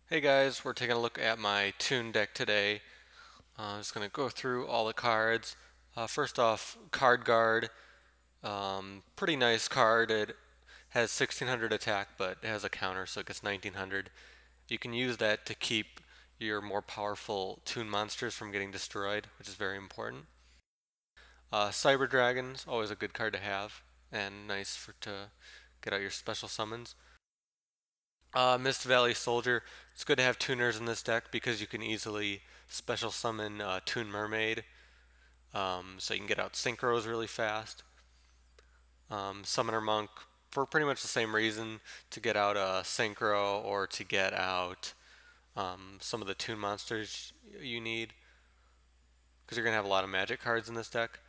Hey guys, we're taking a look at my Toon Deck today. I'm just going to go through all the cards. First off, Card Guard. Pretty nice card. It has 1600 attack, but it has a counter, so it gets 1900. You can use that to keep your more powerful Toon monsters from getting destroyed, which is very important. Cyber Dragon's always a good card to have, and nice to get out your special summons. Mist Valley Soldier. It's good to have tuners in this deck because you can easily special summon Toon Mermaid, so you can get out synchros really fast. Summoner Monk, for pretty much the same reason, to get out a synchro or to get out some of the Toon monsters you need, because you're gonna have a lot of magic cards in this deck.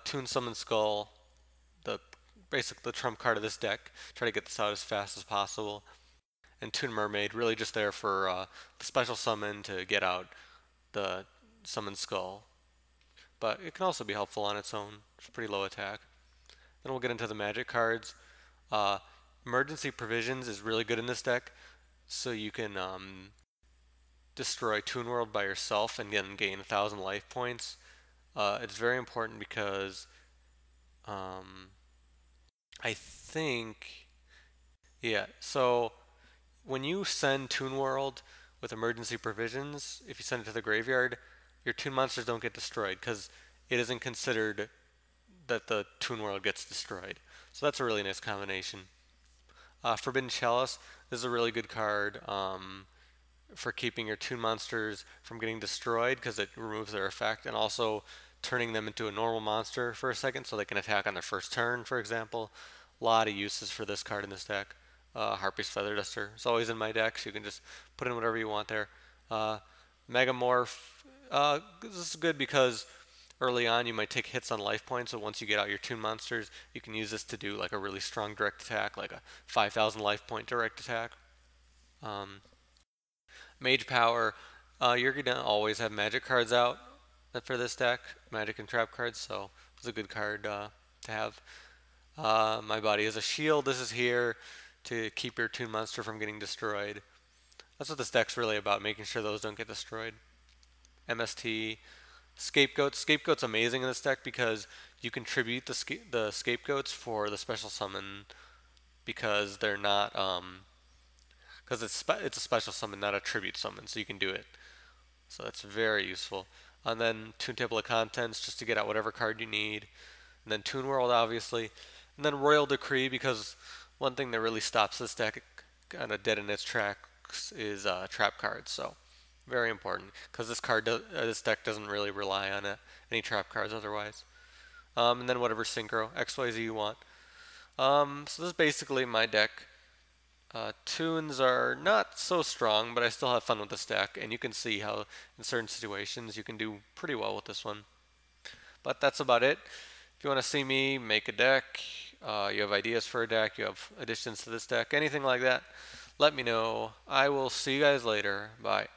Toon Summon Skull, the basically the trump card of this deck. Try to get this out as fast as possible. And Toon Mermaid, really just there for the special summon to get out the Summon Skull. But it can also be helpful on its own. It's pretty low attack. Then we'll get into the magic cards. Uh, Emergency Provisions is really good in this deck, so you can destroy Toon World by yourself and then gain 1,000 life points. It's very important because um, I think, yeah, so when you send Toon World with emergency provisions, if you send it to the graveyard, your Toon monsters don't get destroyed because it isn't considered that the Toon World gets destroyed. So that's a really nice combination. Forbidden Chalice, this is a really good card for keeping your Toon monsters from getting destroyed because it removes their effect, and also turning them into a normal monster for a second so they can attack on their first turn, for example. A lot of uses for this card in this deck. Harpie's Feather Duster. It's always in my deck, so you can just put in whatever you want there. Megamorph. This is good because early on you might take hits on life points, so once you get out your Toon monsters, you can use this to do like a really strong direct attack, like a 5,000 life point direct attack. Um, Mage Power. You're going to always have magic cards out for this deck, magic and trap cards, so it's a good card to have. My Body is a Shield. This is here to keep your Toon monster from getting destroyed. That's what this deck's really about, making sure those don't get destroyed. MST, Scapegoat. Scapegoat's amazing in this deck because you contribute the Scapegoats for the special summon because they're not because it's a special summon, not a tribute summon, so you can do it. So that's very useful. And then Toon Table of Contents just to get out whatever card you need. And then Toon World, obviously. And then Royal Decree, because one thing that really stops this deck kind of dead in its tracks is trap cards. So very important because this deck doesn't really rely on any trap cards otherwise. And then whatever Synchro, XYZ you want. So this is basically my deck. Toons are not so strong, but I still have fun with this deck, and you can see how in certain situations you can do pretty well with this one. But that's about it. If you want to see me make a deck, you have ideas for a deck, you have additions to this deck, anything like that, let me know. I will see you guys later. Bye.